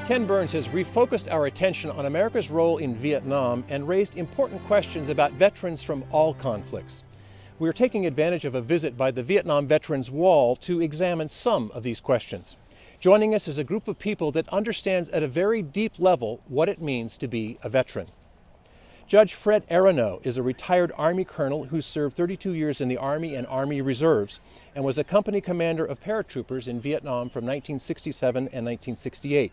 Ken Burns has refocused our attention on America's role in Vietnam and raised important questions about veterans from all conflicts. We are taking advantage of a visit by the Vietnam Veterans Wall to examine some of these questions. Joining us is a group of people that understands at a very deep level what it means to be a veteran. Judge Fred Aronow is a retired Army colonel who served 32 years in the Army and Army Reserves and was a company commander of paratroopers in Vietnam from 1967 and 1968.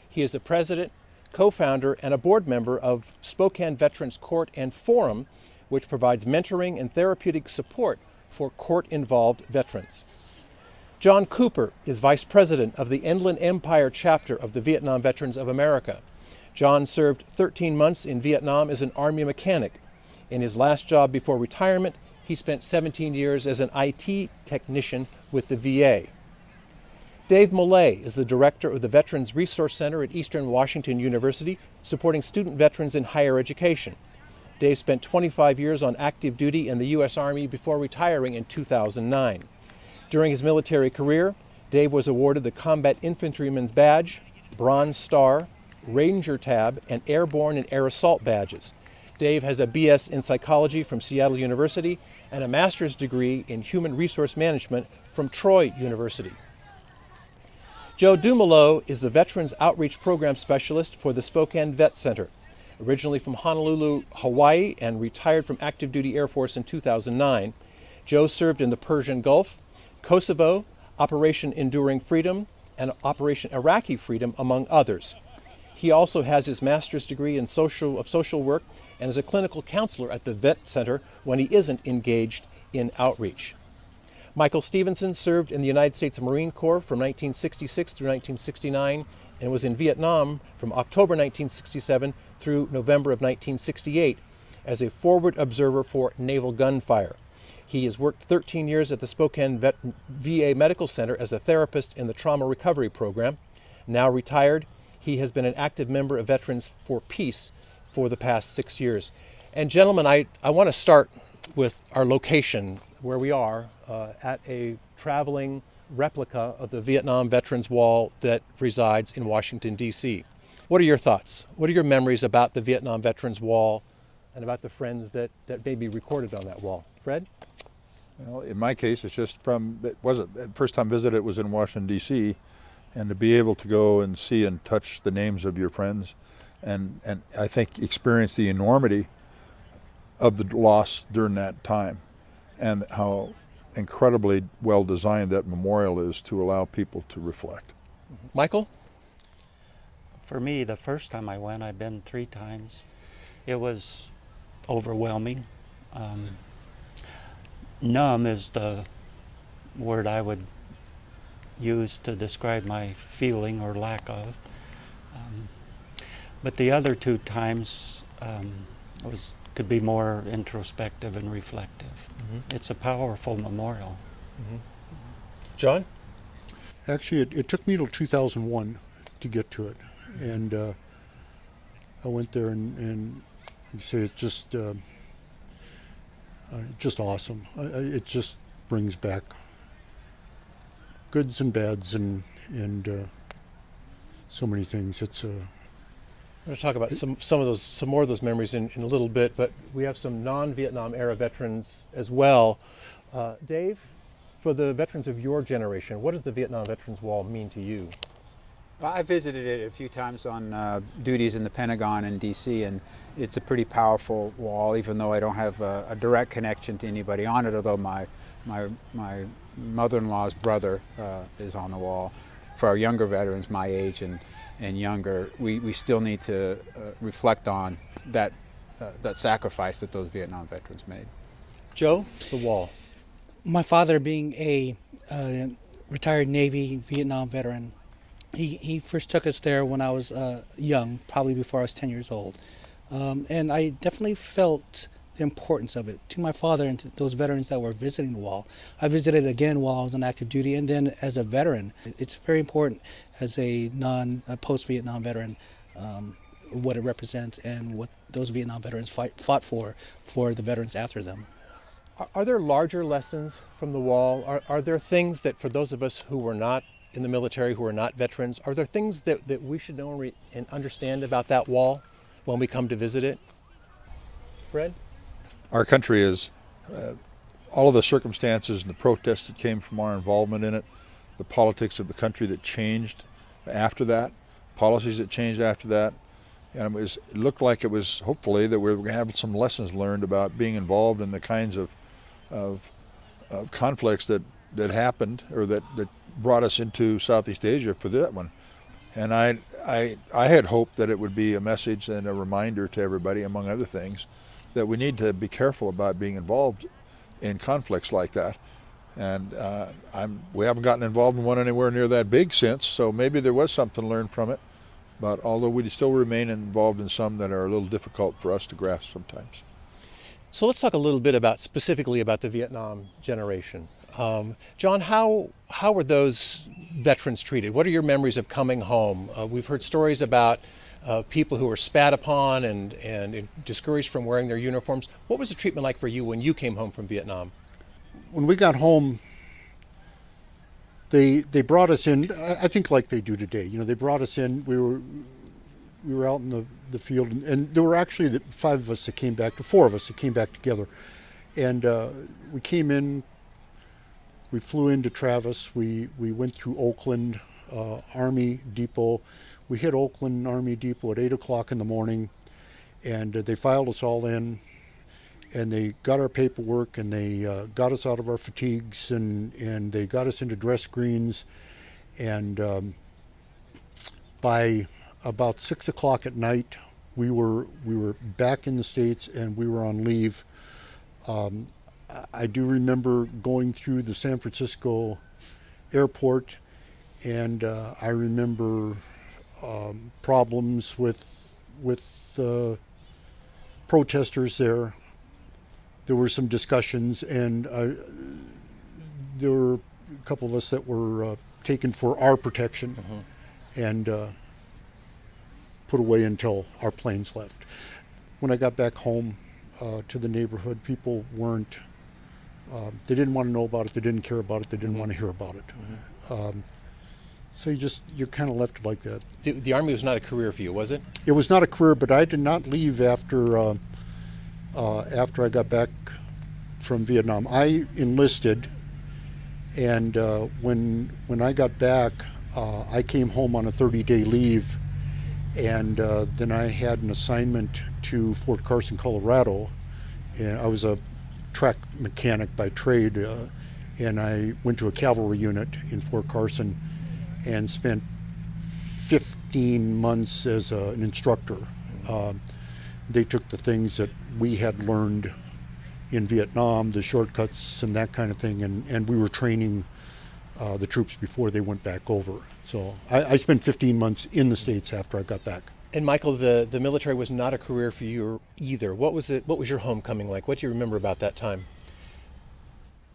He is the president, co-founder, and a board member of Spokane Veterans Court and Forum, which provides mentoring and therapeutic support for court-involved veterans. John Cooper is vice president of the Inland Empire chapter of the Vietnam Veterans of America. John served 13 months in Vietnam as an Army mechanic. In his last job before retirement, he spent 17 years as an IT technician with the VA. Dave Millay is the director of the Veterans Resource Center at Eastern Washington University, supporting student veterans in higher education. Dave spent 25 years on active duty in the U.S. Army before retiring in 2009. During his military career, Dave was awarded the Combat Infantryman's Badge, Bronze Star, Ranger Tab, and Airborne and Air Assault badges. Dave has a BS in psychology from Seattle University and a master's degree in human resource management from Troy University. Joe Dumelo is the Veterans Outreach Program Specialist for the Spokane Vet Center. Originally from Honolulu, Hawaii, and retired from active duty Air Force in 2009, Joe served in the Persian Gulf, Kosovo, Operation Enduring Freedom, and Operation Iraqi Freedom, among others. He also has his master's degree in social work and is a clinical counselor at the Vet Center when he isn't engaged in outreach. Michael Stevenson served in the United States Marine Corps from 1966 through 1969 and was in Vietnam from October 1967 through November of 1968 as a forward observer for naval gunfire. He has worked 13 years at the Spokane VA Medical Center as a therapist in the Trauma Recovery Program. Now retired, he has been an active member of Veterans for Peace for the past 6 years. And gentlemen, I want to start with our location, where we are at a traveling replica of the Vietnam Veterans Wall that resides in Washington, D.C. What are your thoughts? What are your memories about the Vietnam Veterans Wall and about the friends that may be recorded on that wall? Fred? Well, in my case, it's just it wasn't the first time visit, it was in Washington, D.C., and to be able to go and see and touch the names of your friends and I think experience the enormity of the loss during that time and how incredibly well designed that memorial is to allow people to reflect. Michael? For me, the first time I went, I've been 3 times, it was overwhelming. Numb is the word I would use to describe my feeling or lack of. But the other 2 times could be more introspective and reflective. Mm-hmm. It's a powerful memorial. Mm-hmm. John? Actually, it took me till 2001 to get to it. And I went there and like I say, it's just awesome. It just brings back goods and bads and so many things. I'm going to talk about some more of those memories in a little bit, but we have some non-Vietnam era veterans as well. Dave, for the veterans of your generation, what does the Vietnam Veterans Wall mean to you? I visited it a few times on duties in the Pentagon in D.C., and it's a pretty powerful wall, even though I don't have a direct connection to anybody on it, although my mother-in-law's brother is on the wall. For our younger veterans, my age and younger, we still need to reflect on that sacrifice that those Vietnam veterans made. Joe, the wall. My father, being a retired Navy Vietnam veteran, he first took us there when I was young, probably before I was 10 years old. And I definitely felt the importance of it to my father and to those veterans that were visiting the wall. I visited again while I was on active duty and then as a veteran. It's very important as a post-Vietnam veteran, what it represents and what those Vietnam veterans fought for the veterans after them. Are there larger lessons from the wall? Are there things that for those of us who were not in the military who are not veterans? Are there things that we should know and understand about that wall when we come to visit it? Fred? Our country is, all of the circumstances and the protests that came from our involvement in it, the politics of the country that changed after that, policies that changed after that, and it looked like it was, hopefully, that we were going to have some lessons learned about being involved in the kinds of conflicts that happened, or that brought us into Southeast Asia for that one. And I had hoped that it would be a message and a reminder to everybody, among other things, that we need to be careful about being involved in conflicts like that. And we haven't gotten involved in one anywhere near that big since, so maybe there was something learned from it. But although we still remain involved in some that are a little difficult for us to grasp sometimes. So let's talk a little bit specifically about the Vietnam generation. John, how were those veterans treated? What are your memories of coming home? We've heard stories about people who were spat upon and discouraged from wearing their uniforms. What was the treatment like for you when you came home from Vietnam? When we got home, they brought us in, I think like they do today. You know, they brought us in. We were out in the field, and there were actually four of us that came back together. And we came in, we flew into Travis, we went through Oakland Army Depot. We hit Oakland Army Depot at 8 o'clock in the morning, and they filed us all in, and they got our paperwork, and they got us out of our fatigues, and they got us into dress greens. And by about 6 o'clock at night, we were back in the States, and we were on leave. I do remember going through the San Francisco airport, and I remember problems with protesters there. There were some discussions, and there were a couple of us that were taken for our protection and put away until our planes left. When I got back home to the neighborhood, people weren't, they didn't want to know about it, they didn't care about it, they didn't want to hear about it. So you're kind of left like that. The Army was not a career for you, was it? It was not a career, but I did not leave after I got back from Vietnam. I enlisted, and when I got back, I came home on a 30-day leave, and then I had an assignment to Fort Carson, Colorado, and I was a track mechanic by trade, and I went to a cavalry unit in Fort Carson and spent 15 months as an instructor. They took the things that we had learned in Vietnam, the shortcuts and that kind of thing, and we were training the troops before they went back over. So I spent 15 months in the States after I got back. And Michael, the military was not a career for you either. What was your homecoming like? What do you remember about that time?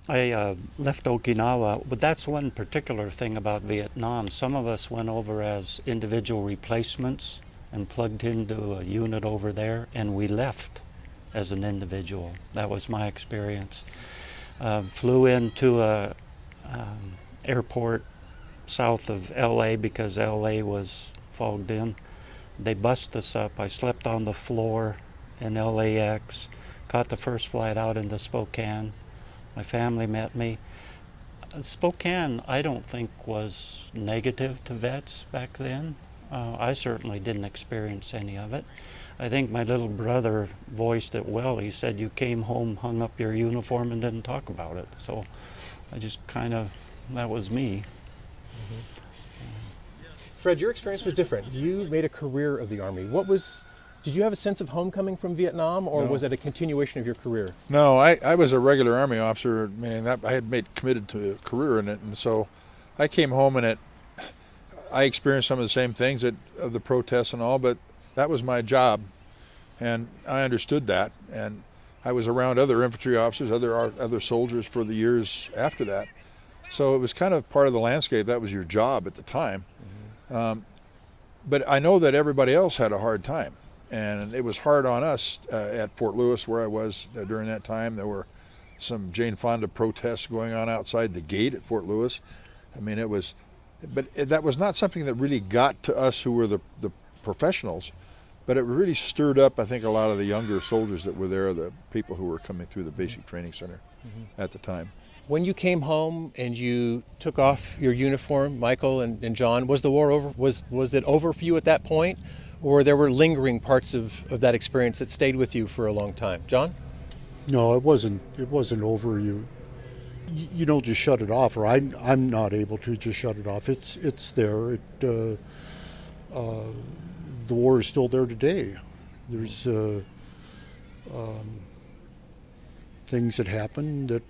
I left Okinawa, but that's one particular thing about Vietnam. Some of us went over as individual replacements and plugged into a unit over there, and we left as an individual. That was my experience. Flew into a airport south of LA because LA was fogged in. They bussed us up. I slept on the floor in LAX, caught the first flight out into Spokane. My family met me. Spokane, I don't think, was negative to vets back then. I certainly didn't experience any of it. I think my little brother voiced it well. He said, "You came home, hung up your uniform, and didn't talk about it." So I just that was me. Fred, your experience was different. You made a career of the Army. Did you have a sense of homecoming from Vietnam, or was it a continuation of your career? No, I was a regular Army officer, meaning that I had committed to a career in it, and so I came home and I experienced some of the same things of the protests and all, but that was my job, and I understood that, and I was around other infantry officers, other soldiers for the years after that, so it was kind of part of the landscape. That was your job at the time. But I know that everybody else had a hard time. And it was hard on us at Fort Lewis, where I was during that time. There were some Jane Fonda protests going on outside the gate at Fort Lewis. I mean, it was But that was not something that really got to us who were the professionals, but it really stirred up, I think, a lot of the younger soldiers that were there, the people who were coming through the basic training center at the time. When you came home and you took off your uniform, Michael and John, was the war over? Was it over for you at that point? Or there were lingering parts of that experience that stayed with you for a long time? John? No, it wasn't over. You don't just shut it off, or I'm not able to just shut it off. It's there. The war is still there today. There's things that happen that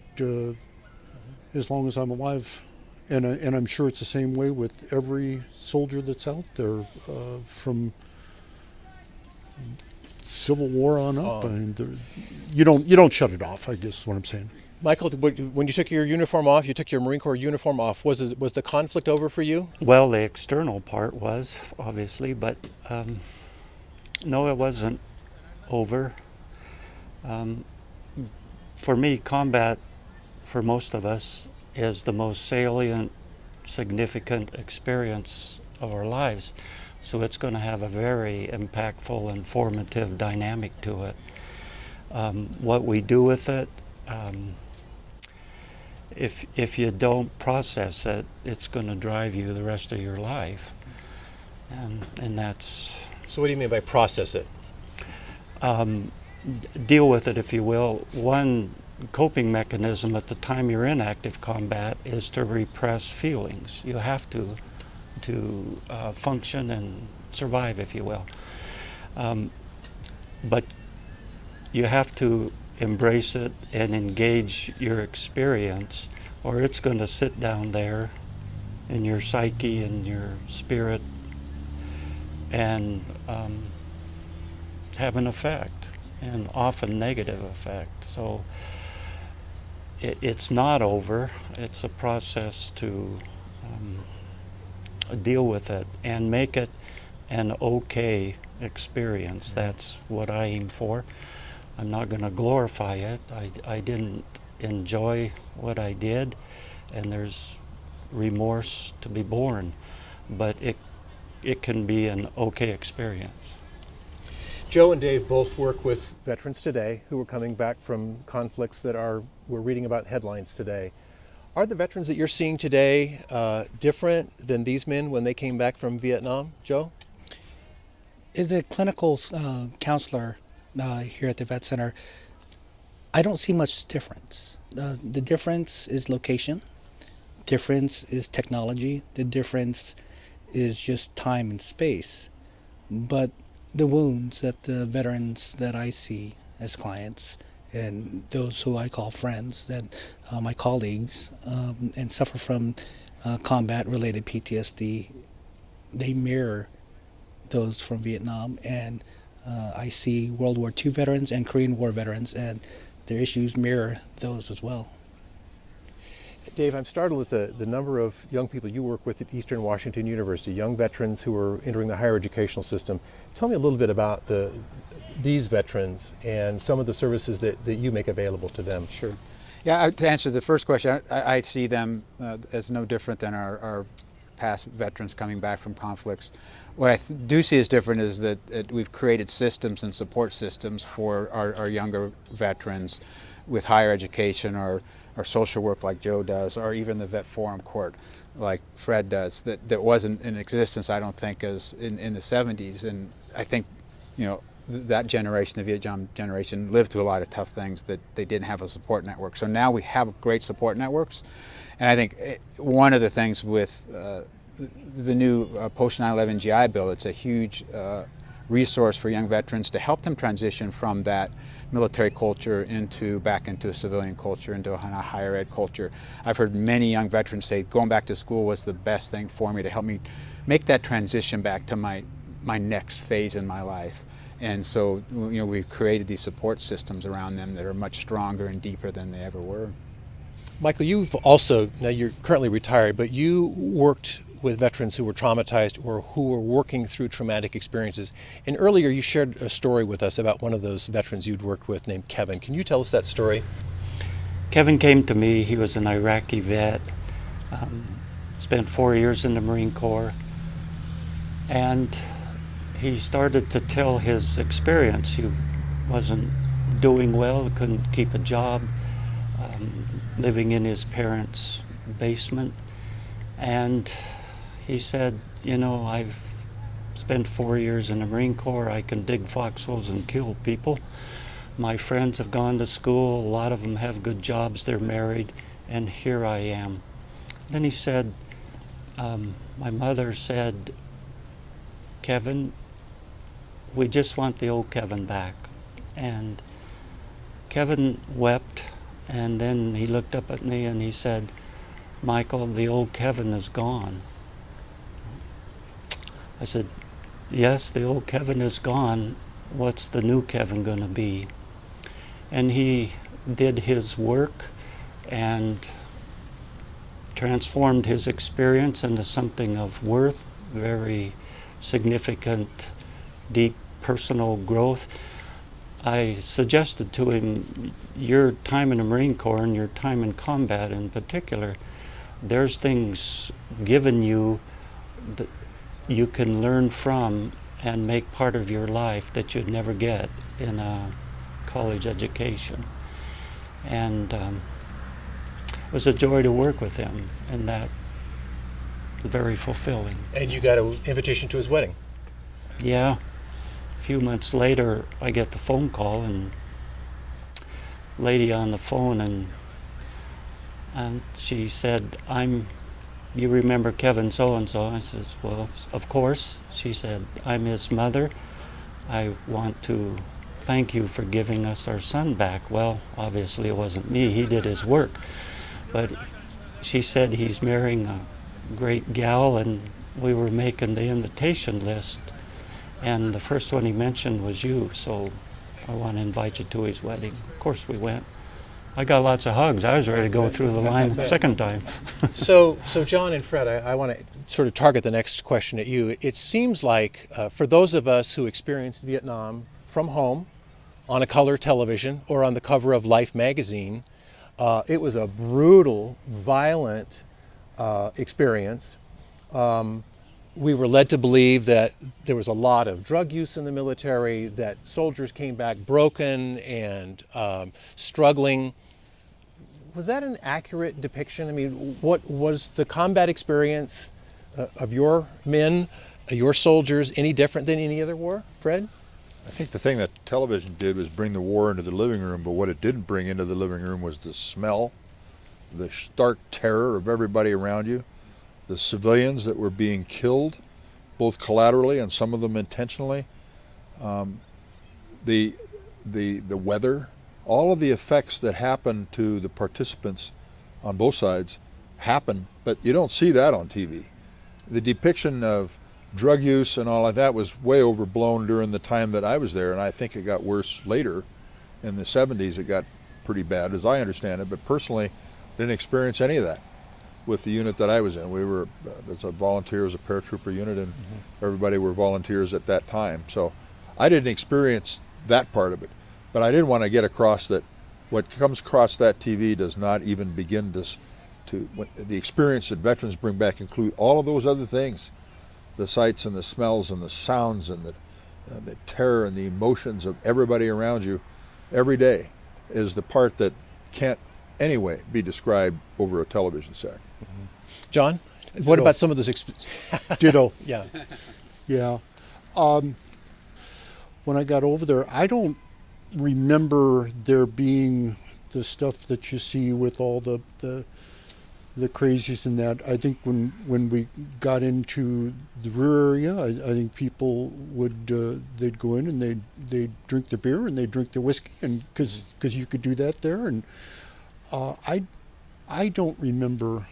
as long as I'm alive, and I'm sure it's the same way with every soldier that's out there from Civil War on up. And you don't shut it off, I guess is what I'm saying. Michael, when you took your uniform off, you took your Marine Corps uniform off, was the conflict over for you? Well, the external part was, obviously, but no, it wasn't over. For me, combat, for most of us, is the most salient, significant experience of our lives. So it's going to have a very impactful and formative dynamic to it. What we do with it, if you don't process it, it's going to drive you the rest of your life. And that's... So what do you mean by process it? Deal with it, if you will. One coping mechanism at the time you're in active combat is to repress feelings. You have to function and survive, if you will. But you have to embrace it and engage your experience, or it's going to sit down there in your psyche and your spirit and have an effect, and often negative effect. So it's not over. It's a process to deal with it and make it an okay experience. That's what I aim for. I'm not going to glorify it. I didn't enjoy what I did, and there's remorse to be borne, but it can be an okay experience. Joe and Dave both work with veterans today who are coming back from conflicts that we're reading about headlines today. Are the veterans that you're seeing today different than these men when they came back from Vietnam? Joe? As a clinical counselor here at the Vet Center, I don't see much difference. The difference is location. Difference is technology. The difference is just time and space. But the wounds that the veterans that I see as clients and those who I call friends and my colleagues and suffer from combat-related PTSD, they mirror those from Vietnam, and I see World War II veterans and Korean War veterans, and their issues mirror those as well. Dave, I'm startled at the number of young people you work with at Eastern Washington University, young veterans who are entering the higher educational system. Tell me a little bit about these veterans and some of the services that you make available to them. Sure. Yeah, to answer the first question, I see them as no different than our past veterans coming back from conflicts. What I do see as different is that we've created systems and support systems for our younger veterans with higher education or social work like Joe does, or even the Vet Forum Court like Fred does, that wasn't in existence, I don't think, as in the 70s. And I think, that generation, the Vietnam generation, lived through a lot of tough things that they didn't have a support network. So now we have great support networks. And I think one of the things with the new post 9/11 GI Bill, it's a huge resource for young veterans to help them transition from that military culture back into a civilian culture, into a higher ed culture. I've heard many young veterans say going back to school was the best thing for me to help me make that transition back to my next phase in my life. And so, we've created these support systems around them that are much stronger and deeper than they ever were. Michael, you've also, now you're currently retired, but you worked with veterans who were traumatized or who were working through traumatic experiences. And earlier you shared a story with us about one of those veterans you'd worked with named Kevin. Can you tell us that story? Kevin came to me. He was an Iraqi vet. spent 4 years in the Marine Corps, and he started to tell his experience. He wasn't doing well, couldn't keep a job, living in his parents' basement. And he said, you know, I've spent 4 years in the Marine Corps. I can dig foxholes and kill people. My friends have gone to school. A lot of them have good jobs. They're married. And here I am. Then he said, my mother said, Kevin, we just want the old Kevin back. And Kevin wept, and then he looked up at me and he said, Michael, the old Kevin is gone. I said, yes, the old Kevin is gone. What's the new Kevin going to be? And he did his work and transformed his experience into something of worth, very significant, deep personal growth. I suggested to him, your time in the Marine Corps and your time in combat in particular, there's things given you that you can learn from and make part of your life that you'd never get in a college education. And it was a joy to work with him, and that was very fulfilling. And you got an invitation to his wedding. Yeah. A few months later, I get the phone call, and lady on the phone, and she said, you remember Kevin so-and-so? I says, well, of course. She said, I'm his mother. I want to thank you for giving us our son back. Well, obviously it wasn't me. He did his work. But she said he's marrying a great gal, and we were making the invitation list. And the first one he mentioned was you, so I want to invite you to his wedding. Of course we went. I got lots of hugs. I was ready to go through the line the second time. So John and Fred, I want to sort of target the next question at you. It seems like for those of us who experienced Vietnam from home, on a color television or on the cover of Life magazine, it was a brutal, violent experience. We were led to believe that there was a lot of drug use in the military, that soldiers came back broken and struggling. Was that an accurate depiction? I mean, what was the combat experience of your men, your soldiers, any different than any other war? Fred? I think the thing that television did was bring the war into the living room, but what it didn't bring into the living room was the smell, the stark terror of everybody around you, the civilians that were being killed, both collaterally and some of them intentionally, the weather, all of the effects that happen to the participants on both sides happen, but you don't see that on TV. The depiction of drug use and all of that was way overblown during the time that I was there, and I think it got worse later. In the 70s it got pretty bad, as I understand it, but personally didn't experience any of that with the unit that I was in. We were, as a volunteer, as a paratrooper unit, and everybody were volunteers at that time. So I didn't experience that part of it, but I did want to get across that what comes across that TV does not even begin to the experience that veterans bring back include all of those other things. The sights and the smells and the sounds and the terror and the emotions of everybody around you every day is the part that can't anyway be described over a television set. John, what about some of those Ditto. Yeah. Yeah. When I got over there, I don't remember there being the stuff that you see with all the crazies in that. I think when we got into the rear area, I think people would they'd go in and they'd drink the beer and they'd drink the whiskey, and because you could do that there. And I don't remember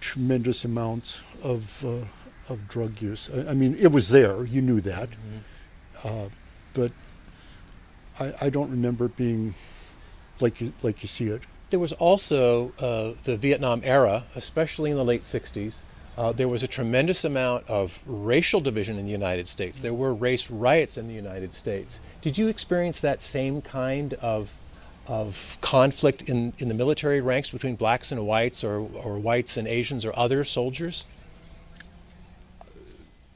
tremendous amounts of drug use. I mean, it was there, you knew that, but I don't remember it being like you see it. There was also the Vietnam era, especially in the late 60s. There was a tremendous amount of racial division in the United States. There were race riots in the United States. Did you experience that same kind of of conflict in the military ranks between blacks and whites, or whites and Asians or other soldiers?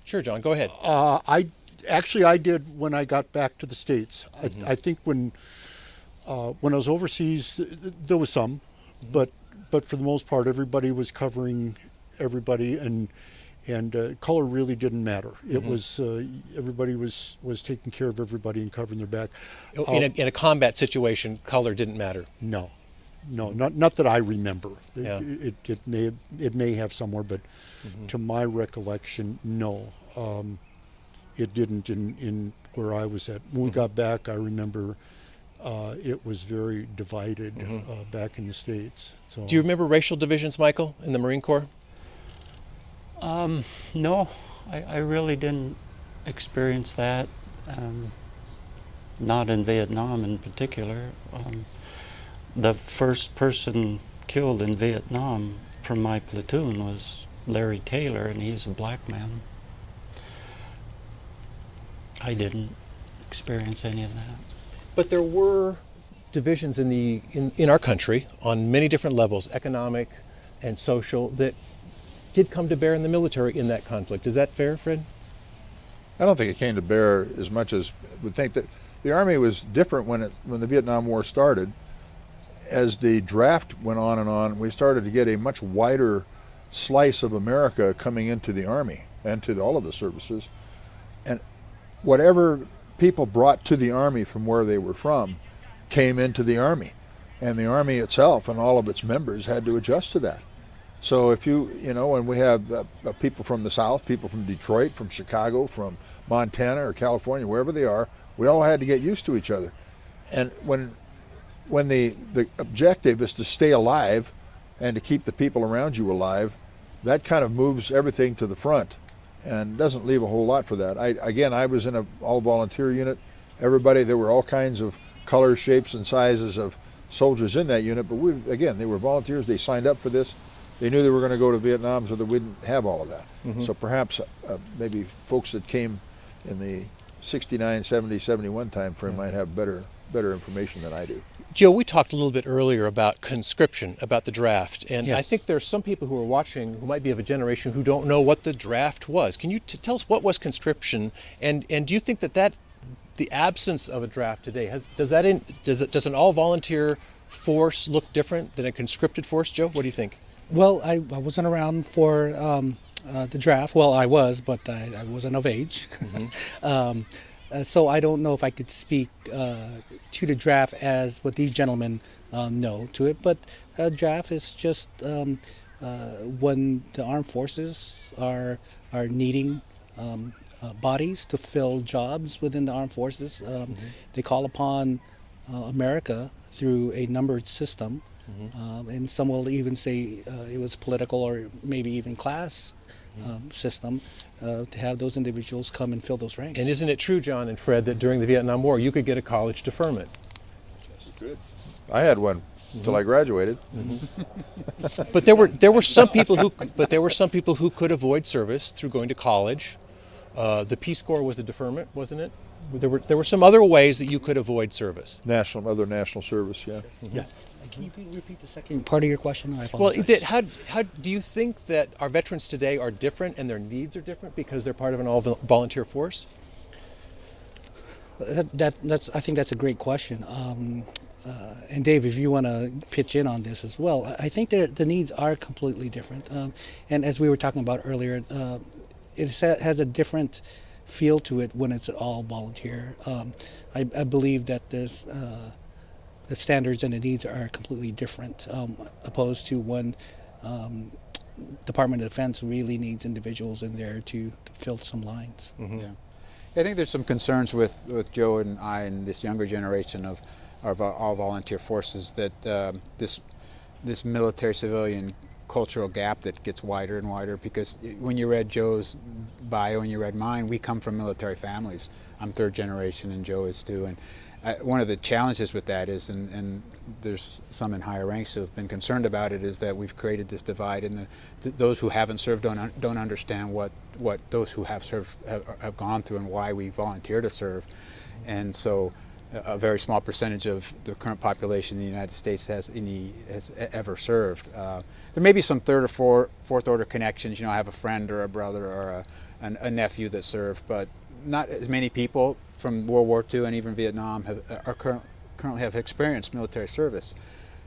Sure, John, go ahead. I did when I got back to the States. I think when I was overseas, there was some, but for the most part, everybody was covering everybody, and color really didn't matter. It was everybody was taking care of everybody and covering their back. In a combat situation, color didn't matter. No, not that I remember. Yeah. It may have somewhere, but to my recollection, no. It didn't in where I was at. When we got back, I remember it was very divided back in the States. So. Do you remember racial divisions, Michael, in the Marine Corps? No, I really didn't experience that. Not in Vietnam in particular. The first person killed in Vietnam from my platoon was Larry Taylor, and he's a black man. I didn't experience any of that. But there were divisions in our country on many different levels, economic and social, that did come to bear in the military in that conflict. Is that fair, Fred? I don't think it came to bear as much as would think. That the Army was different when the Vietnam War started. As the draft went on and on, we started to get a much wider slice of America coming into the Army and to all of the services. And whatever people brought to the Army from where they were from came into the Army. And the Army itself and all of its members had to adjust to that. So if and we have people from the South, people from Detroit, from Chicago, from Montana or California, wherever they are, we all had to get used to each other. And when the objective is to stay alive and to keep the people around you alive, that kind of moves everything to the front and doesn't leave a whole lot for that. I was in an all-volunteer unit. There were all kinds of colors, shapes, and sizes of soldiers in that unit, but they were volunteers. They signed up for this. They knew they were going to go to Vietnam, so that we didn't have all of that. So perhaps maybe folks that came in the 69, 70, 71 time frame might have better information than I do. Joe, we talked a little bit earlier about conscription, about the draft, and Yes. I think there's some people who are watching who might be of a generation who don't know what the draft was. Can you tell us what was conscription, and do you think that the absence of a draft today does an all-volunteer force look different than a conscripted force, Joe? What do you think? Well, I wasn't around for the draft. Well, I was, but I wasn't of age. So I don't know if I could speak to the draft as what these gentlemen know to it. But a draft is just when the armed forces are needing bodies to fill jobs within the armed forces. They call upon America through a numbered system. And some will even say it was political or maybe even class system to have those individuals come and fill those ranks. And isn't it true, John and Fred, that during the Vietnam War you could get a college deferment? Good. I had one until I graduated. But there were some people who could avoid service through going to college. The Peace Corps was a deferment, wasn't it? There were some other ways that you could avoid service. Other national service, yeah. Yeah. Can you repeat the second part of your question? I Well, apologize. how do you think that our veterans today are different and their needs are different because they're part of an all-volunteer force? I think that's a great question. And Dave, if you want to pitch in on this as well, I think the needs are completely different. And as we were talking about earlier, it has a different feel to it when it's all volunteer. I believe that the standards and the needs are completely different, opposed to when Department of Defense really needs individuals in there to fill some lines. Yeah. I think there's some concerns with Joe and I and this younger generation of all volunteer forces that this military-civilian cultural gap that gets wider and wider, because when you read Joe's bio and you read mine, we come from military families. I'm third generation and Joe is too. And one of the challenges with that is, and there's some in higher ranks who have been concerned about it, is that we've created this divide, and those who haven't served don't understand what those who have served have gone through and why we volunteer to serve. And so a very small percentage of the current population in the United States has ever served. There may be some third or fourth order connections. I have a friend or a brother or a nephew that served, but not as many people from World War II and even Vietnam currently have experienced military service.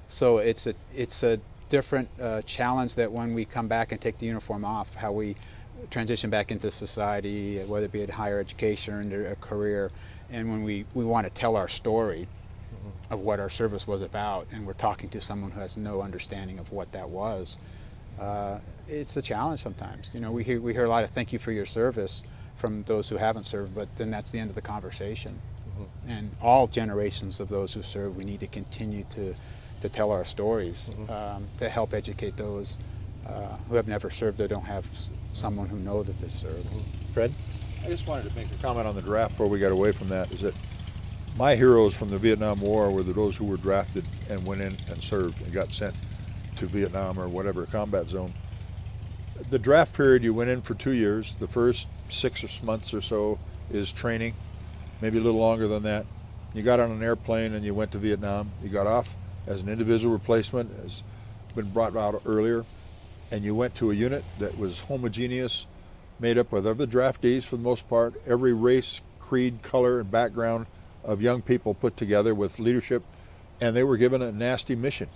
So it's a different challenge that when we come back and take the uniform off, how we transition back into society, whether it be in higher education or into a career, and when we want to tell our story of what our service was about, and we're talking to someone who has no understanding of what that was, it's a challenge sometimes. We hear a lot of "thank you for your service" from those who haven't served, but then that's the end of the conversation. And all generations of those who serve, we need to continue to tell our stories, to help educate those who have never served or don't have someone who know that they served. Fred? I just wanted to make a comment on the draft before we got away from that, is that my heroes from the Vietnam War were those who were drafted and went in and served and got sent to Vietnam or whatever combat zone. The draft period, you went in for 2 years. The first 6 months or so is training, maybe a little longer than that. You got on an airplane and you went to Vietnam. You got off as an individual replacement, as been brought out earlier, and you went to a unit that was homogeneous, made up of other draftees for the most part, every race, creed, color, and background of young people put together with leadership, and they were given a nasty mission.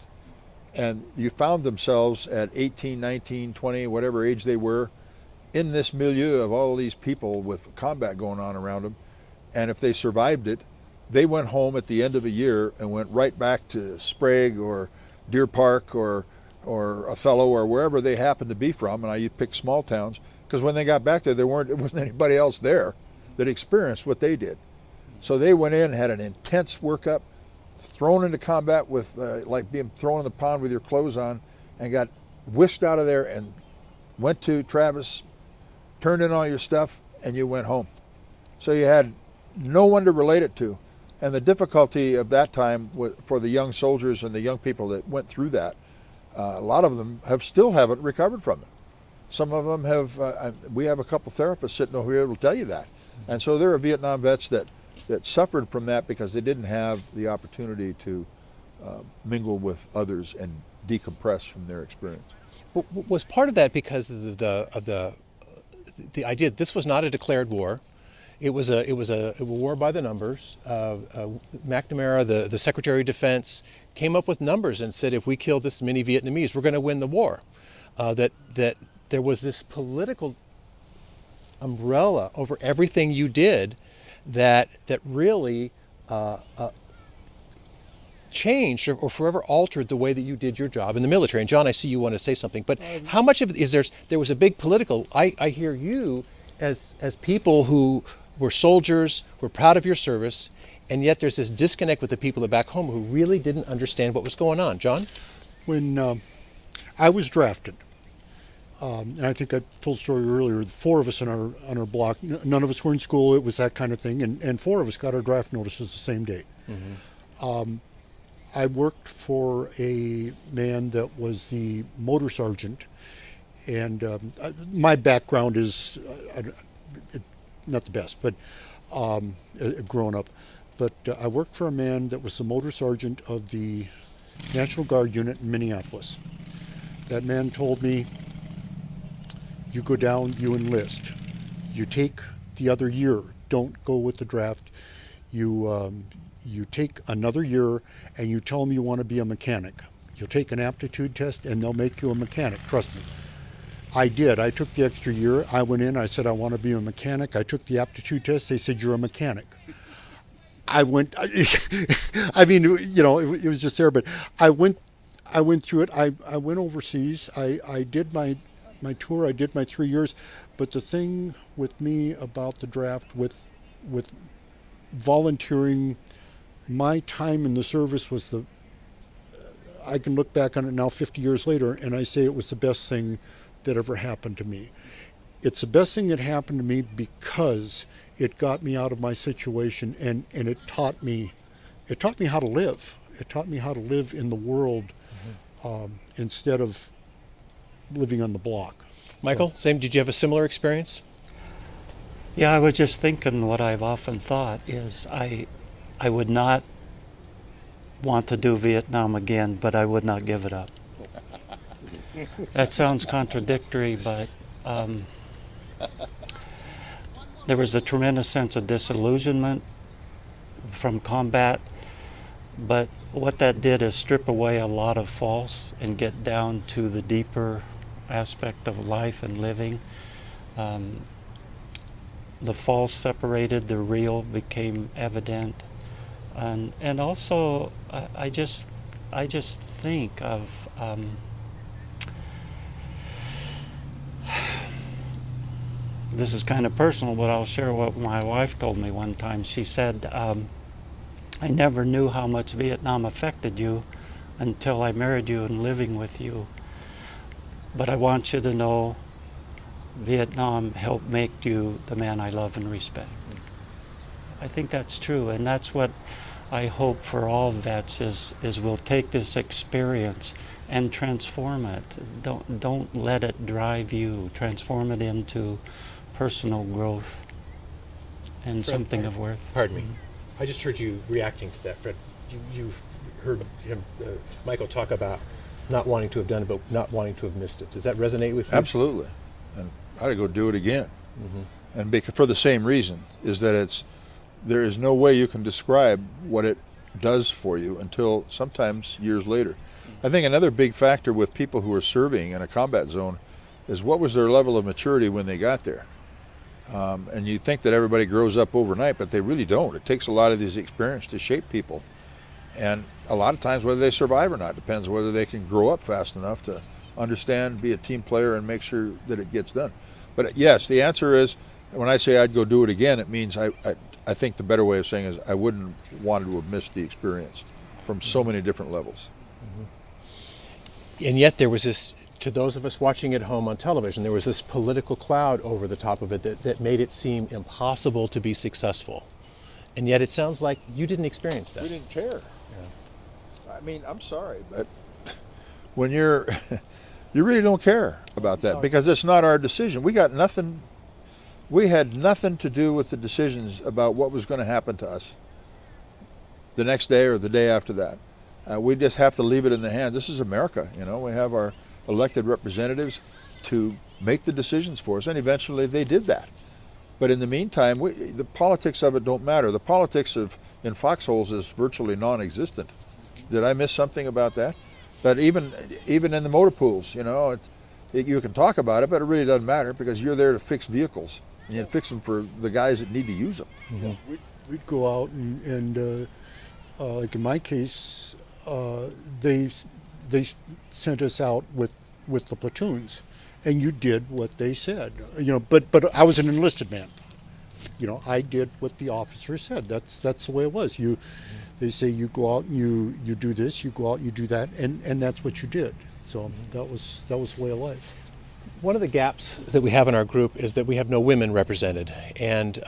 And you found themselves at 18, 19, 20, whatever age they were, in this milieu of all these people with combat going on around them. And if they survived it, they went home at the end of a year and went right back to Sprague or Deer Park or Othello or wherever they happened to be from. And I pick small towns, because when they got back there, there wasn't anybody else there that experienced what they did. So they went in, had an intense workup, thrown into combat with like being thrown in the pond with your clothes on, and got whisked out of there and went to Travis, turned in all your stuff, and you went home. So you had no one to relate it to. And the difficulty of that time for the young soldiers and the young people that went through that, a lot of them still haven't recovered from it. Some of them have, we have a couple therapists sitting over here who will tell you that. And so there are Vietnam vets that suffered from that because they didn't have the opportunity to mingle with others and decompress from their experience. Was part of that because of the idea that this was not a declared war? It was a war by the numbers. McNamara, the Secretary of Defense, came up with numbers and said, if we kill this many Vietnamese, we're going to win the war. That there was this political umbrella over everything you did that really changed or forever altered the way that you did your job in the military. And John, I see you want to say something, but how much of it is there was a big political, I hear you as people who were soldiers, were proud of your service, and yet there's this disconnect with the people back home who really didn't understand what was going on. John? When I was drafted, and I think I told the story earlier, 4 of us on our block, none of us were in school, it was that kind of thing, and 4 of us got our draft notices the same day. Mm-hmm. I worked for a man that was the motor sergeant, and my background is not the best, but growing up. But I worked for a man that was the motor sergeant of the National Guard unit in Minneapolis. That man told me, you go down, you enlist. You take the other year, don't go with the draft. You take another year and you tell them you want to be a mechanic. You'll take an aptitude test and they'll make you a mechanic, trust me. I did. I took the extra year. I went in, I said I want to be a mechanic. I took the aptitude test, they said you're a mechanic. I went, I mean, you know, it was just there, but I went through it. I went overseas. I did my tour. I did my 3 years. But the thing with me about the draft, with volunteering, my time in the service was I can look back on it now 50 years later, and I say it was the best thing that ever happened to me. It's the best thing that happened to me because it got me out of my situation, and it taught me how to live. It taught me how to live in the world, instead of living on the block. Michael, same. Did you have a similar experience? Yeah, I was just thinking what I've often thought is I I would not want to do Vietnam again, but I would not give it up. That sounds contradictory, but there was a tremendous sense of disillusionment from combat, but what that did is strip away a lot of false and get down to the deeper aspect of life and living. The false separated, the real became evident, and also I just think of this is kind of personal, but I'll share what my wife told me one time. She said, I never knew how much Vietnam affected you until I married you and living with you. But I want you to know Vietnam helped make you the man I love and respect. I think that's true, and that's what I hope for all vets is we'll take this experience and transform it. Don't let it drive you. Transform it into personal growth and Fred, something of worth. Pardon me. I just heard you reacting to that, Fred. You heard him, Michael, talk about not wanting to have done it, but not wanting to have missed it. Does that resonate with you? Absolutely. And I'd go do it again. Mm-hmm. And for the same reason, is that there is no way you can describe what it does for you until sometimes years later. I think another big factor with people who are serving in a combat zone is what was their level of maturity when they got there. And you think that everybody grows up overnight, but they really don't. It takes a lot of these experiences to shape people. And a lot of times whether they survive or not depends whether they can grow up fast enough to understand, be a team player, and make sure that it gets done. But yes, the answer is, when I say I'd go do it again, it means I think the better way of saying is I wouldn't want to have missed the experience from so many different levels. Mm-hmm. And yet there was this, to those of us watching at home on television, there was this political cloud over the top of it that made it seem impossible to be successful. And yet it sounds like you didn't experience that. We didn't care. Yeah. I mean, I'm sorry, but when you really don't care about that because it's not our decision. We had nothing to do with the decisions about what was going to happen to us the next day or the day after that. We just have to leave it in the hands. This is America, we have our elected representatives to make the decisions for us, and eventually they did that. But in the meantime, the politics of it don't matter. The politics in foxholes is virtually non-existent. Did I miss something about that? But even in the motor pools, you can talk about it, but it really doesn't matter because you're there to fix vehicles. And you fix them for the guys that need to use them. Mm-hmm. We'd go out and like in my case, they sent us out with the platoons, and you did what they said. But I was an enlisted man. I did what the officer said. That's the way it was. They say you go out and you do this, you go out and you do that, and that's what you did. So that was the way of life. One of the gaps that we have in our group is that we have no women represented, and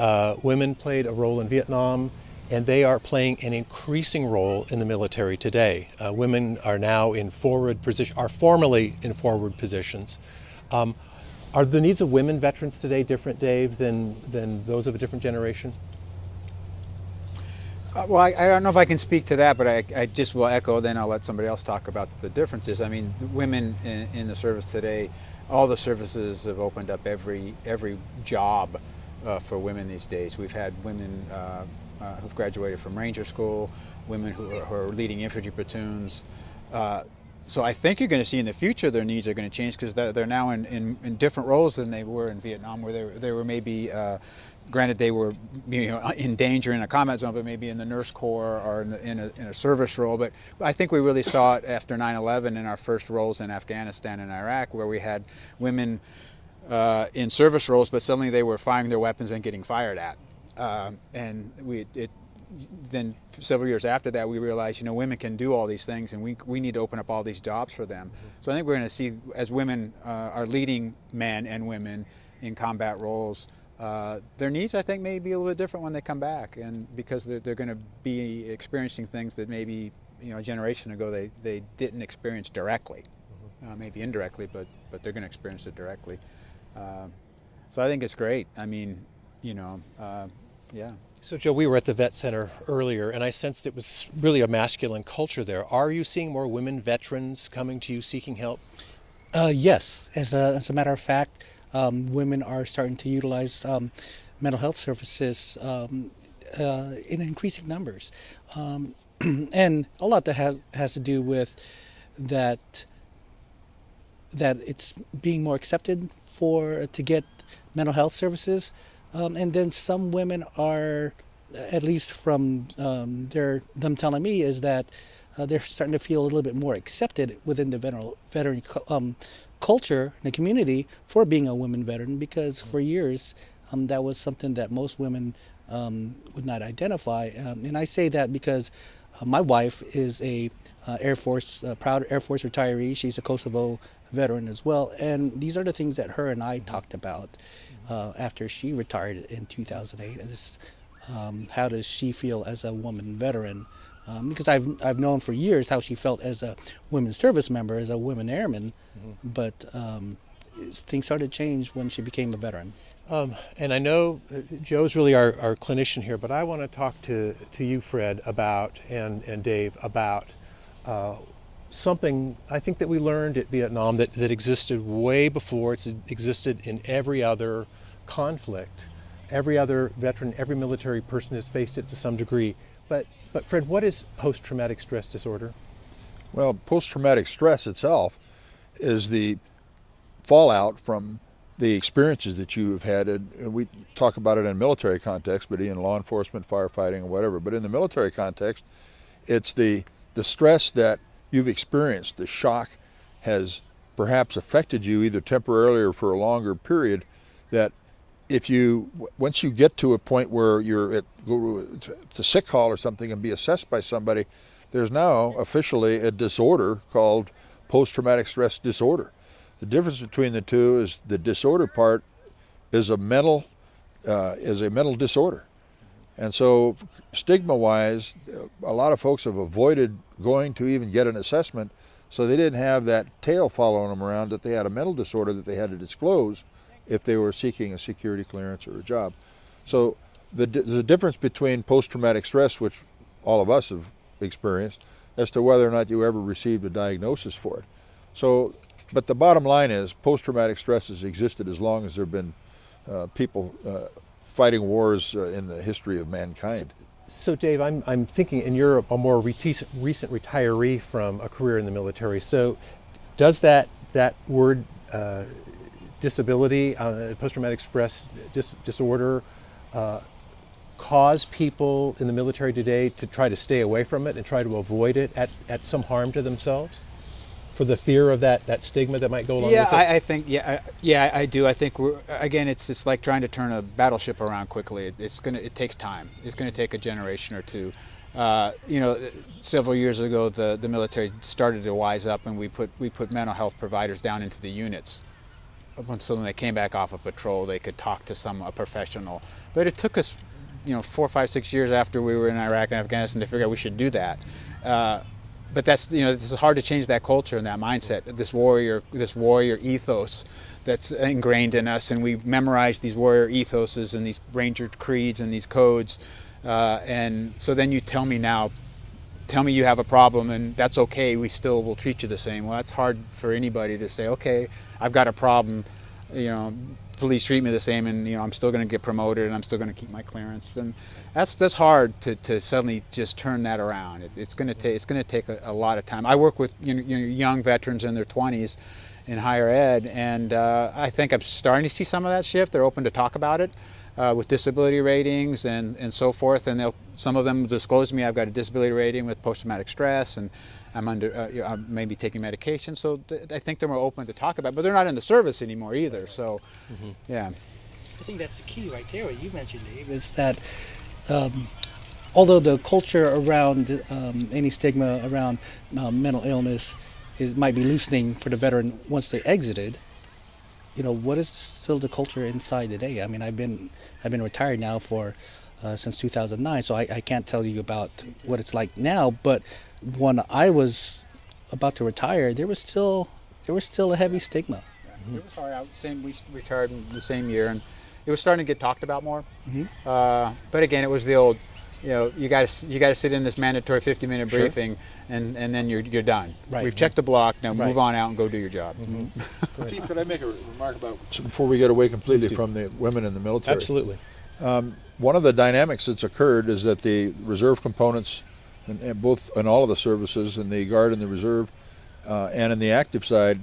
women played a role in Vietnam, and they are playing an increasing role in the military today. Women are now in formerly in forward positions. Are the needs of women veterans today different, Dave, than those of a different generation? Well, I don't know if I can speak to that, but I just will echo, then I'll let somebody else talk about the differences. I mean, women in the service today, all the services have opened up every job for women these days. We've had women who've graduated from Ranger School, women who are leading infantry platoons. So I think you're going to see in the future their needs are going to change because they're now in different roles than they were in Vietnam, where they were maybe, granted they were in danger in a combat zone, but maybe in the nurse corps or in a service role. But I think we really saw it after 9/11 in our first roles in Afghanistan and Iraq, where we had women in service roles, but suddenly they were firing their weapons and getting fired at. Then several years after that, we realized, women can do all these things, and we need to open up all these jobs for them. So I think we're going to see, as women are leading men and women in combat roles, their needs, I think, may be a little bit different when they come back, and because they're going to be experiencing things that maybe a generation ago they didn't experience directly, maybe indirectly, but they're going to experience it directly. So I think it's great. I mean, yeah. So, Joe, we were at the vet center earlier, and I sensed it was really a masculine culture there. Are you seeing more women veterans coming to you seeking help? Yes, as a matter of fact, women are starting to utilize mental health services in increasing numbers, and a lot that has to do with that it's being more accepted to get mental health services, and then some women are, at least from them telling me, is that they're starting to feel a little bit more accepted within the veteran culture in the community for being a woman veteran, because for years that was something that most women would not identify. And I say that because my wife is a proud Air Force retiree. She's a Kosovo veteran as well. And these are the things that her and I talked about after she retired in 2008. And just, how does she feel as a woman veteran? Because I've known for years how she felt as a women's service member, as a women airman, but things started to change when she became a veteran. And I know Joe's really our clinician here, but I want to talk to you, Fred, about, and Dave, about something I think that we learned at Vietnam that existed way before. It's existed in every other conflict. Every other veteran, every military person has faced it to some degree. But Fred, what is post-traumatic stress disorder? Well, post-traumatic stress itself is the fallout from the experiences that you have had. And we talk about it in military context, but in law enforcement, firefighting, or whatever. But in the military context, it's the stress that you've experienced. The shock has perhaps affected you either temporarily or for a longer period, that once you get to a point where you're go to sick call or something and be assessed by somebody, there's now officially a disorder called post-traumatic stress disorder. The difference between the two is the disorder part is a mental disorder. And so stigma-wise, a lot of folks have avoided going to even get an assessment, so they didn't have that tail following them around that they had a mental disorder that they had to disclose if they were seeking a security clearance or a job. So the difference between post-traumatic stress, which all of us have experienced, as to whether or not you ever received a diagnosis for it. So, but the bottom line is post-traumatic stress has existed as long as there have been people fighting wars in the history of mankind. So Dave, I'm thinking, and you're a more recent retiree from a career in the military, so does that word disability, post-traumatic stress disorder, cause people in the military today to try to stay away from it and try to avoid it at some harm to themselves, for the fear of that stigma that might go along with it? I think, I do. I think it's like trying to turn a battleship around quickly. It takes time. It's going to take a generation or two. Several years ago, the military started to wise up, and we put mental health providers down into the units. So when they came back off of patrol, they could talk to a professional. But it took us, 4, 5, 6 years after we were in Iraq and Afghanistan to figure out we should do that. But this is hard to change that culture and that mindset, this warrior ethos that's ingrained in us, and we memorized these warrior ethoses and these ranger creeds and these codes. And so then you tell me you have a problem, and that's okay, we still will treat you the same. Well, that's hard for anybody to say, okay, I've got a problem, police treat me the same, and I'm still going to get promoted, and I'm still going to keep my clearance. And that's hard to suddenly just turn that around. It's going to take a lot of time. I work with young veterans in their 20s in higher ed, and I think I'm starting to see some of that shift. They're open to talk about it. With disability ratings and so forth, and some of them disclose to me I've got a disability rating with post-traumatic stress, and I'm I'm maybe taking medication. So I think they're more open to talk about it, but they're not in the service anymore either. So, yeah. I think that's the key right there. What you mentioned, Dave, is that although the culture around any stigma around mental illness might be loosening for the veteran once they exited, what is still the culture inside today? I mean, I've been retired now for since 2009, so I can't tell you about what it's like now. But when I was about to retire, there was still a heavy stigma. It was hard. We retired in the same year, it was starting to get talked about more. But again, it was the old, you got to sit in this mandatory 50-minute briefing, and then you're done. Right. We've checked the block. Now Right. move on out and go do your job. Chief, could I make a remark about before we get away completely from the women in the military? Absolutely. One of the dynamics that's occurred is that the reserve components, and both in all of the services, in the Guard and the Reserve, and in the active side,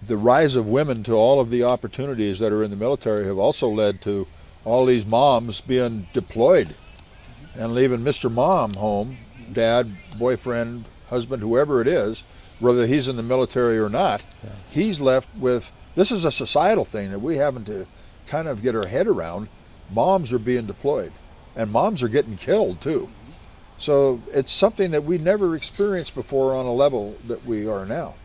the rise of women to all of the opportunities that are in the military have also led to all these moms being deployed and leaving Mr. Mom home, dad, boyfriend, husband, whoever it is, whether he's in the military or not. Yeah. He's left with, this is a societal thing that we haven't to kind of get our head around. Moms are being deployed, and moms are getting killed too. So it's something that we never experienced before on a level that we are now.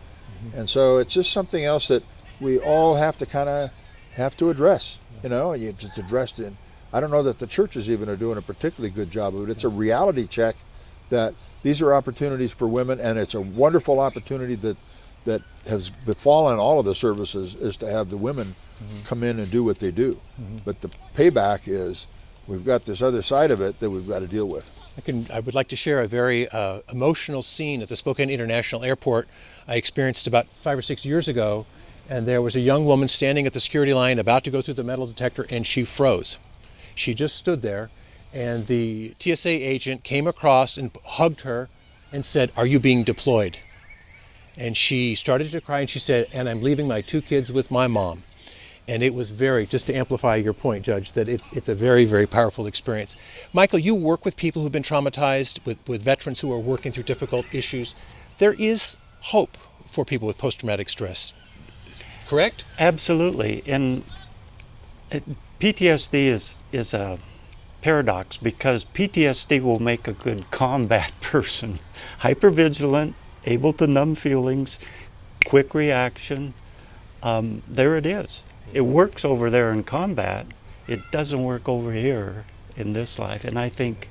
And so it's just something else that we all have to address. You just addressed it. I don't know that the churches even are doing a particularly good job of it. It's a reality check that these are opportunities for women, and it's a wonderful opportunity that has befallen all of the services, is to have the women come in and do what they do. But the payback is we've got this other side of it that we've got to deal with. I would like to share a very emotional scene at the Spokane International Airport I experienced about 5 or 6 years ago, and there was a young woman standing at the security line about to go through the metal detector, and she froze. She just stood there, and the TSA agent came across and hugged her and said, "Are you being deployed?" And she started to cry, and she said, "And I'm leaving my 2 kids with my mom." And it was just to amplify your point, Judge, that it's a very, very powerful experience. Michael, you work with people who've been traumatized, with veterans who are working through difficult issues. There is hope for people with post-traumatic stress, correct? Absolutely. And PTSD is a paradox, because PTSD will make a good combat person. Hypervigilant, able to numb feelings, quick reaction. There it is. It works over there in combat. It doesn't work over here in this life. And I think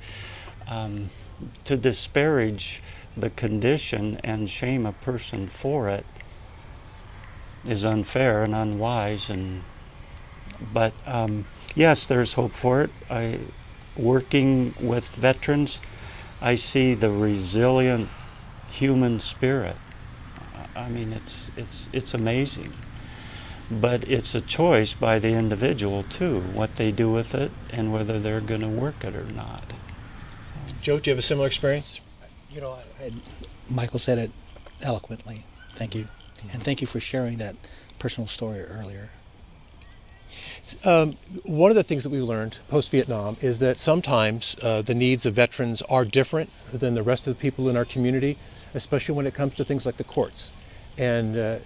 to disparage the condition and shame a person for it is unfair and unwise. But yes, there's hope for it. Working with veterans, I see the resilient human spirit. I mean, it's amazing. But it's a choice by the individual too, what they do with it and whether they're going to work it or not. Joe, do you have a similar experience? Michael said it eloquently. Thank you. And thank you for sharing that personal story earlier. One of the things that we've learned post-Vietnam is that sometimes the needs of veterans are different than the rest of the people in our community, especially when it comes to things like the courts. And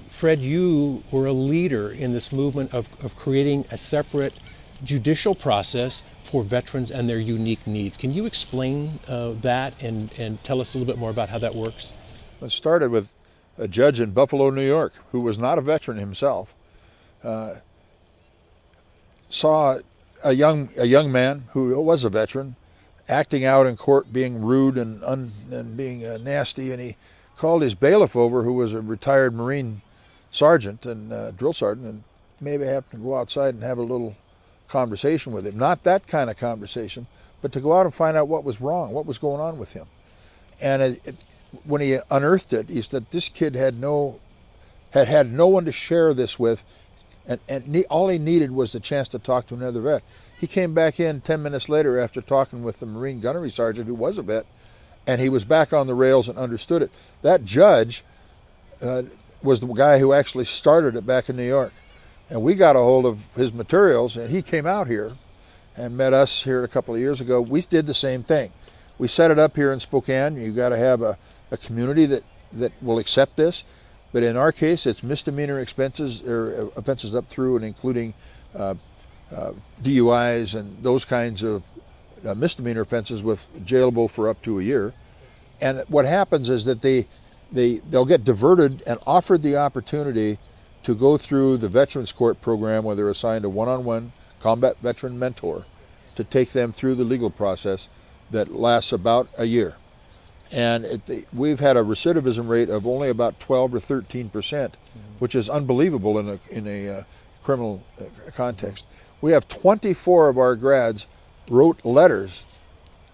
Fred, you were a leader in this movement of creating a separate judicial process for veterans and their unique needs. Can you explain that and tell us a little bit more about how that works? It started with a judge in Buffalo, New York, who was not a veteran himself, saw a young man who was a veteran acting out in court, being rude and being nasty, and he called his bailiff over, who was a retired Marine sergeant and drill sergeant, and maybe have to go outside and have a little conversation with him. Not that kind of conversation, but to go out and find out what was wrong, what was going on with him. And when he unearthed it, he said this kid had no one to share this with, and all he needed was the chance to talk to another vet. He came back in 10 minutes later after talking with the Marine gunnery sergeant who was a vet, and he was back on the rails and understood it. That judge was the guy who actually started it back in New York. And we got a hold of his materials, and he came out here and met us here a couple of years ago. We did the same thing. We set it up here in Spokane. You got to have a community that will accept this. But in our case, it's misdemeanor offenses up through and including DUIs and those kinds of misdemeanor offenses with jailable for up to a year. And what happens is that they'll get diverted and offered the opportunity to go through the Veterans Court program, where they're assigned a one-on-one combat veteran mentor to take them through the legal process that lasts about a year. And we've had a recidivism rate of only about 12 or 13%, which is unbelievable in a criminal context. We have 24 of our grads wrote letters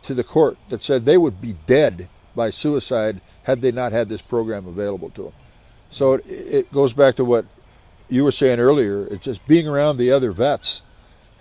to the court that said they would be dead by suicide had they not had this program available to them. So it goes back to what you were saying earlier. It's just being around the other vets.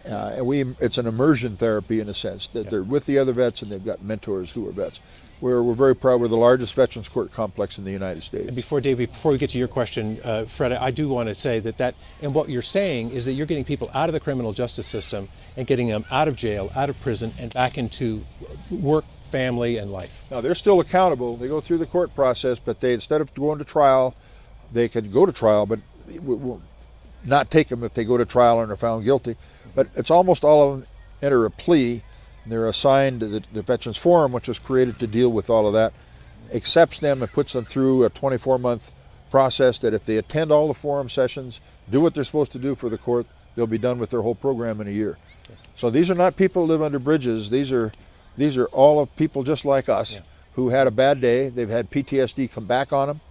And it's an immersion therapy in a sense that they're with the other vets and they've got mentors who are vets. We're very proud. We're the largest veterans court complex in the United States. And before we get to your question, Fred, I do want to say that and what you're saying is that you're getting people out of the criminal justice system and getting them out of jail, out of prison, and back into work, family, and life. Now, they're still accountable. They go through the court process, but instead of going to trial, they can go to trial, but we'll not take them if they go to trial and are found guilty. But it's almost all of them enter a plea. They're assigned to the Veterans Forum, which was created to deal with all of that, accepts them and puts them through a 24-month process that if they attend all the forum sessions, do what they're supposed to do for the court, they'll be done with their whole program in a year. So these are not people who live under bridges. These are all of people just like us who had a bad day. They've had PTSD come back on them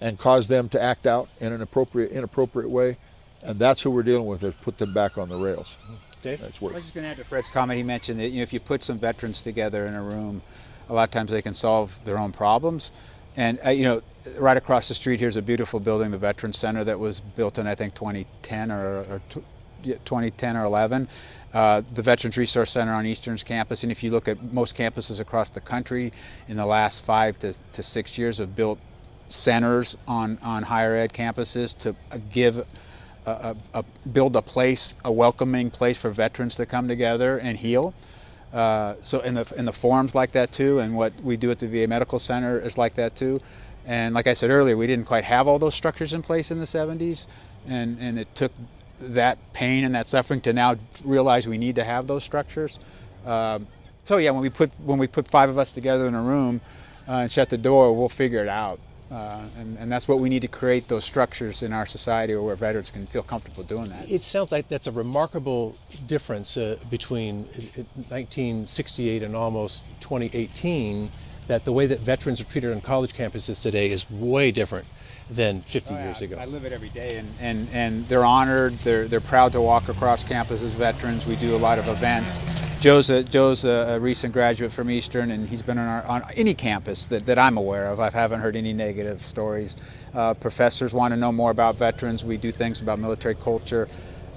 and cause them to act out in an inappropriate way. And that's who we're dealing with, is put them back on the rails. Dave? I was just going to add to Fred's comment. He mentioned that if you put some veterans together in a room, a lot of times they can solve their own problems. And right across the street here's a beautiful building, the Veterans Center, that was built in I think 2010 or 11. The Veterans Resource Center on Eastern's campus, and if you look at most campuses across the country in the last 5 to 6 years have built centers on higher ed campuses to build a welcoming place for veterans to come together and heal. So in the forums like that too, and what we do at the VA Medical Center is like that too. And like I said earlier, we didn't quite have all those structures in place in the 70s, and it took that pain and that suffering to now realize we need to have those structures. So yeah, when we put 5 of us together in a room and shut the door, we'll figure it out. And that's what we need to create, those structures in our society where veterans can feel comfortable doing that. It sounds like that's a remarkable difference between 1968 and almost 2018, that the way that veterans are treated on college campuses today is way different than 50 years ago. I live it every day, and they're honored. They're proud to walk across campus as veterans. We do a lot of events. Joe's a recent graduate from Eastern, and he's been on any campus that I'm aware of. I haven't heard any negative stories. Professors want to know more about veterans. We do things about military culture,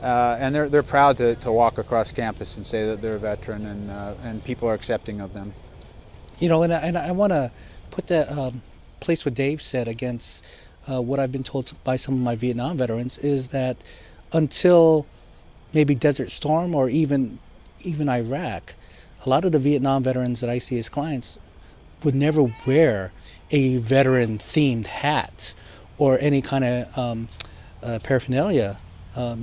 and they're proud to walk across campus and say that they're a veteran, and people are accepting of them. And I want to put that place what Dave said against what I've been told by some of my Vietnam veterans, is that until maybe Desert Storm or even Iraq, a lot of the Vietnam veterans that I see as clients would never wear a veteran-themed hat or any kind of paraphernalia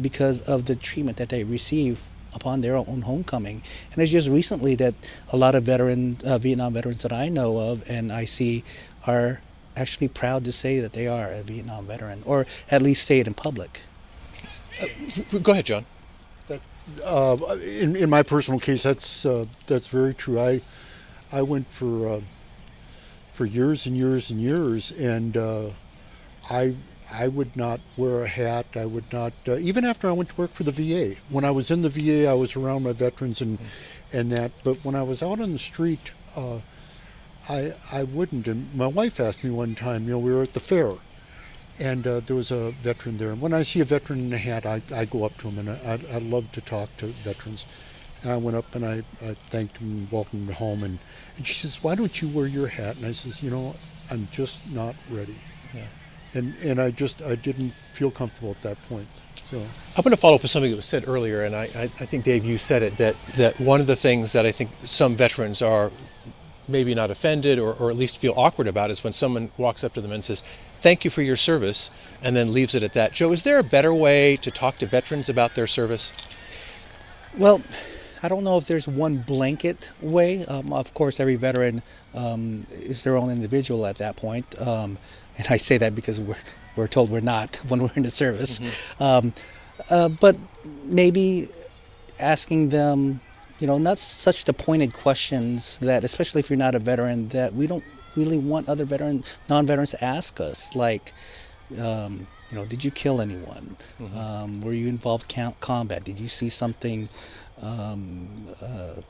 because of the treatment that they receive upon their own homecoming. And it's just recently that a lot of Vietnam veterans that I know of and I see are actually proud to say that they are a Vietnam veteran, or at least say it in public. Go ahead, John. In my personal case, that's very true. I went for years and years and years, and I would not wear a hat. I would not, even after I went to work for the VA. When I was in the VA, I was around my veterans and that. But when I was out on the street, I wouldn't. And my wife asked me one time, we were at the fair, and there was a veteran there. And when I see a veteran in a hat, I go up to him, and I love to talk to veterans. And I went up and I thanked him and welcomed him home. And she says, "Why don't you wear your hat?" And I says, "I'm just not ready." Yeah. And I didn't feel comfortable at that point. So I'm going to follow up with something that was said earlier, and I think, Dave, you said it, that one of the things that I think some veterans are maybe not offended or at least feel awkward about is when someone walks up to them and says, "Thank you for your service," and then leaves it at that. Joe, is there a better way to talk to veterans about their service? Well, I don't know if there's one blanket way. Of course, every veteran is their own individual at that point. And I say that because we're told we're not when we're in the service. Mm-hmm. But maybe asking them, not such the pointed questions that, especially if you're not a veteran, that we don't really want other non-veterans to ask us. Like, Did you kill anyone? Were you involved in combat? Did you see something, dead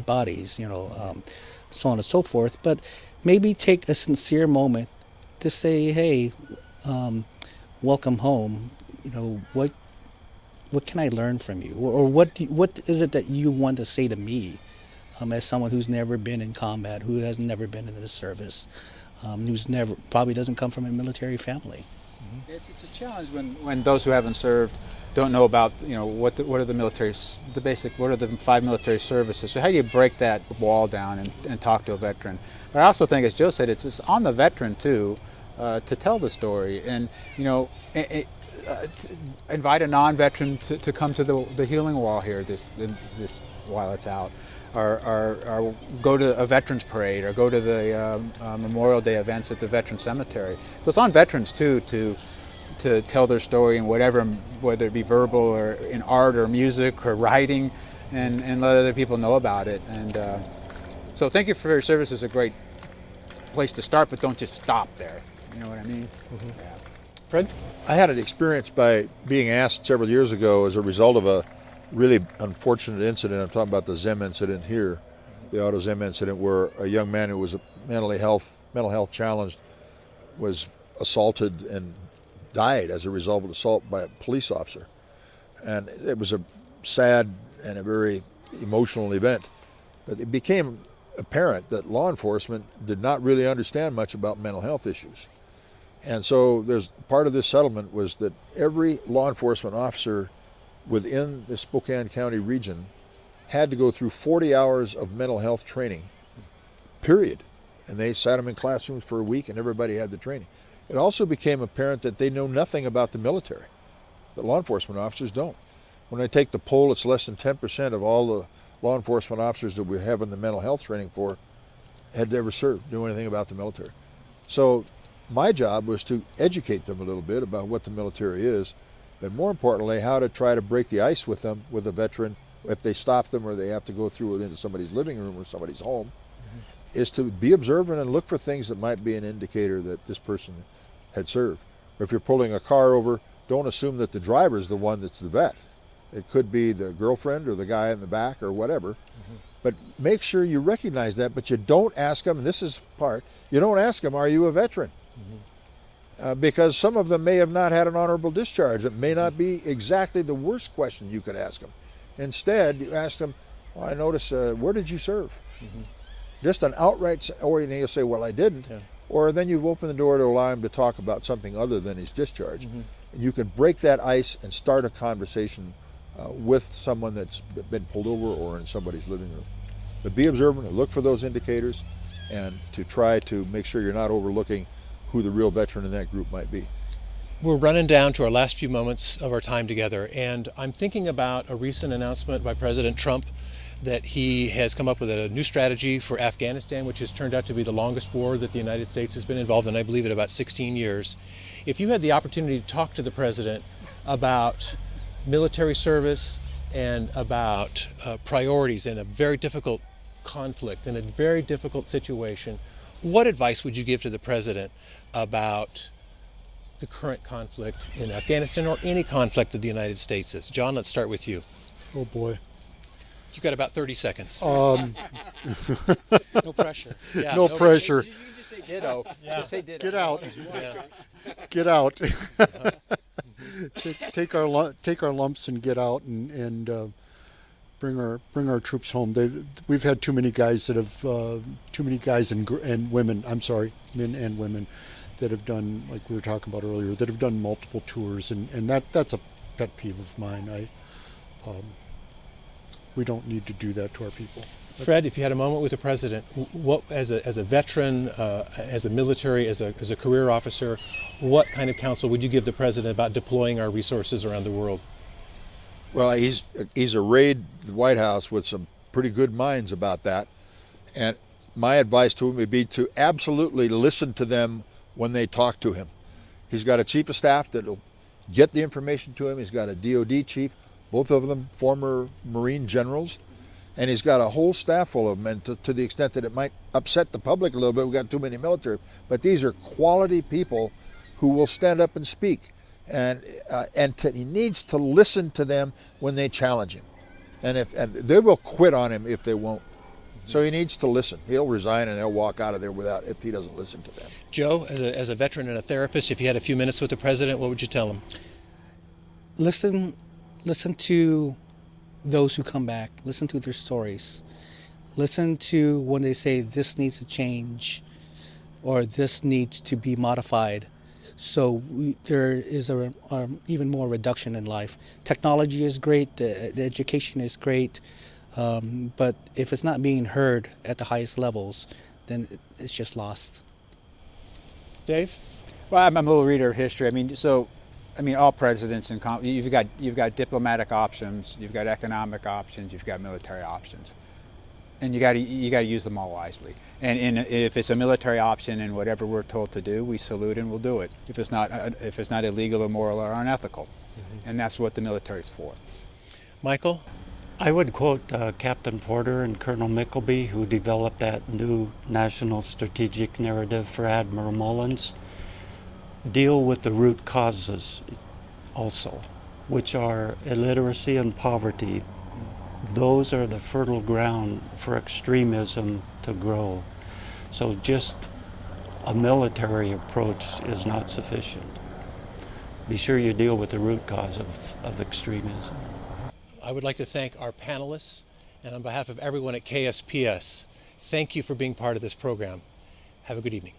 bodies, so on and so forth. But maybe take a sincere moment to say, hey, welcome home. What can I learn from you? Or what is it that you want to say to me as someone who's never been in combat, who has never been in the service, probably doesn't come from a military family? It's a challenge when those who haven't served don't know about what are the 5 military services. So how do you break that wall down and talk to a veteran? But I also think, as Joe said, it's on the veteran too to tell the story, and invite a non-veteran to come to the healing wall here this while it's out, or go to a veterans parade, or go to the Memorial Day events at the Veteran Cemetery. So it's on veterans too to tell their story in whatever, whether it be verbal or in art or music or writing, and let other people know about it. And so thank you for your service is a great place to start, but don't just stop there. You know what I mean? Yeah. Fred? I had an experience by being asked several years ago as a result of a really unfortunate incident. I'm talking about the Zim incident here, the Auto Zim incident, where a young man who was mental health challenged was assaulted and died as a result of assault by a police officer. And it was a sad and a very emotional event. But it became apparent that law enforcement did not really understand much about mental health issues. And so there's part of this settlement was that every law enforcement officer within the Spokane County region had to go through 40 hours of mental health training, period. And they sat them in classrooms for a week and everybody had the training. It also became apparent that they know nothing about the military, that law enforcement officers don't. When I take the poll, it's less than 10% of all the law enforcement officers that we have in the mental health training for had ever served, knew anything about the military. So my job was to educate them a little bit about what the military is, but more importantly, how to try to break the ice with them, with a veteran, if they stop them or they have to go through it into somebody's living room or somebody's home, is to be observant and look for things that might be an indicator that this person had served. Or if you're pulling a car over, don't assume that the driver's the one that's the vet. It could be the girlfriend or the guy in the back or whatever. But make sure you recognize that, but you don't ask them, and this is part, you don't ask them, are you a veteran? Because some of them may have not had an honorable discharge. It may not be exactly the worst question you could ask them. Instead, you ask them, well, I notice, where did you serve? Just an outright, or you'll say, well, I didn't. Yeah. Or then you've opened the door to allow him to talk about something other than his discharge. And you can break that ice and start a conversation with someone that's been pulled over or in somebody's living room. But be observant and look for those indicators, and to try to make sure you're not overlooking who the real veteran in that group might be. We're running down to our last few moments of our time together, and I'm thinking about a recent announcement by President Trump that he has come up with a new strategy for Afghanistan, which has turned out to be the longest war that the United States has been involved in, I believe, in about 16 years. If you had the opportunity to talk to the president about military service and about priorities in a very difficult conflict, in a very difficult situation, what advice would you give to the president about the current conflict in Afghanistan or any conflict that the United States is? John, let's start with you. Oh boy. You've got about 30 seconds. No pressure. Yeah, no pressure. You can just say ditto. Yeah. Just say ditto. Get out. Yeah. Get out. Take our lumps and get out and bring our troops home. We've had too many guys and women. I'm sorry, men and women that have done, like we were talking about earlier, that have done multiple tours, and that's a pet peeve of mine. We don't need to do that to our people. Fred, if you had a moment with the president, what, as a veteran, as a military, as a career officer, what kind of counsel would you give the president about deploying our resources around the world? Well, he's arrayed the White House with some pretty good minds about that, and my advice to him would be to absolutely listen to them when they talk to him. He's got a chief of staff that'll get the information to him. He's got a DOD chief, both of them former Marine generals, and he's got a whole staff full of them. And to the extent that it might upset the public a little bit, we've got too many military, but these are quality people who will stand up and speak, and he needs to listen to them when they challenge him, and they will quit on him if they won't. So he needs to listen. He'll resign and he'll walk out of there if he doesn't listen to them. Joe, as a veteran and a therapist, if you had a few minutes with the president, what would you tell him? Listen to those who come back. Listen to their stories. Listen to when they say this needs to change or this needs to be modified. So there is a even more reduction in life. Technology is great. The education is great. But if it's not being heard at the highest levels, then it's just lost. Dave? Well, I'm a little reader of history. All presidents you've got diplomatic options, you've got economic options, you've got military options, and you got to use them all wisely. And if it's a military option and whatever we're told to do, we salute and we'll do it. If it's not illegal, immoral, or unethical, and that's what the military is for. Michael? I would quote Captain Porter and Colonel Mickleby, who developed that new national strategic narrative for Admiral Mullins. Deal with the root causes also, which are illiteracy and poverty. Those are the fertile ground for extremism to grow. So just a military approach is not sufficient. Be sure you deal with the root cause of extremism. I would like to thank our panelists, and on behalf of everyone at KSPS, thank you for being part of this program. Have a good evening.